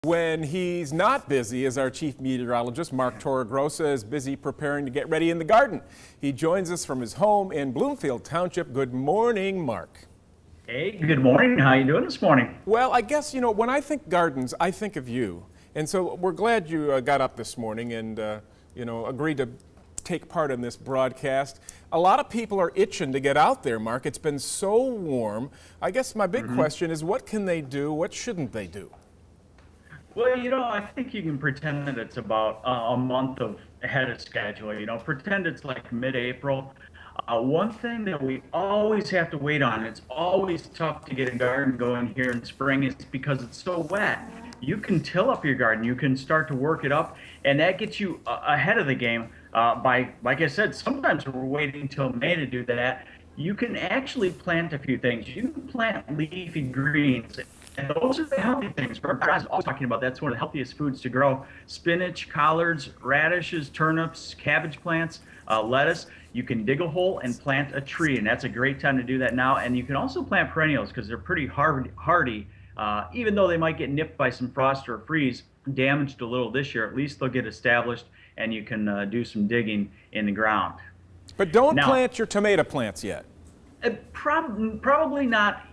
When he's not busy as our chief meteorologist, Mark Torregrossa is busy preparing to get ready in the garden. He joins us from his home in Bloomfield Township. Good morning, Mark. Hey, good morning. How you doing this morning? Well, I guess, when I think gardens, I think of you. And so we're glad you got up this morning and, agreed to take part in this broadcast. A lot of people are itching to get out there, Mark. It's been so warm. I guess my big question is, what can they do? What shouldn't they do? Well, I think you can pretend that it's about a month ahead of schedule. Pretend it's like mid-April. One thing that we always have to wait on, it's always tough to get a garden going here in spring, is because it's so wet. You can till up your garden, you can start to work it up, and that gets you ahead of the game by, like I said, sometimes we're waiting till May to do that. You can actually plant a few things. You can plant leafy greens. And those are the healthy things. We're always talking about that's one of the healthiest foods to grow. Spinach, collards, radishes, turnips, cabbage plants, lettuce. You can dig a hole and plant a tree, and that's a great time to do that now. And you can also plant perennials because they're pretty hardy. Even though they might get nipped by some frost or freeze, damaged a little this year, at least they'll get established, and you can do some digging in the ground. But don't plant your tomato plants yet. Probably not.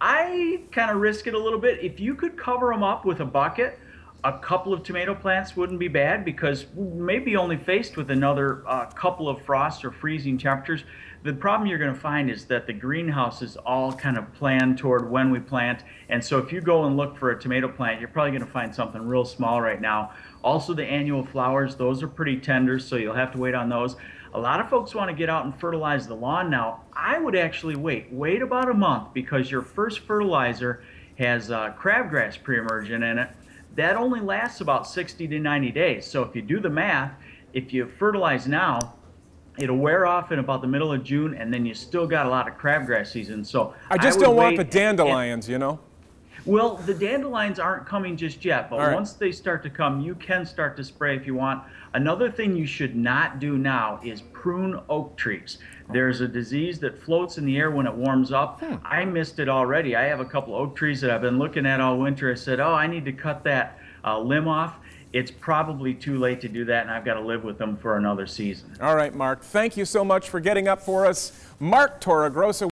I kind of risk it a little bit. If you could cover them up with a bucket, a couple of tomato plants wouldn't be bad, because we may be only faced with another couple of frost or freezing temperatures. The problem you're going to find is that the greenhouse is all kind of planned toward when we plant. And so if you go and look for a tomato plant, you're probably going to find something real small right now. Also, the annual flowers, those are pretty tender, so you'll have to wait on those. A lot of folks want to get out and fertilize the lawn now. I would actually wait about a month, because your first fertilizer has crabgrass pre-emergent in it. That only lasts about 60 to 90 days. So if you do the math, if you fertilize now, it'll wear off in about the middle of June, and then you still got a lot of crabgrass season. So I just don't want the dandelions, Well, the dandelions aren't coming just yet, but right. Once they start to come, you can start to spray if you want. Another thing you should not do now is prune oak trees. There's a disease that floats in the air when it warms up. I missed it already. I have a couple oak trees that I've been looking at all winter. I said, I need to cut that limb off. It's probably too late to do that, and I've got to live with them for another season. All right, Mark. Thank you so much for getting up for us. Mark Torregrossa.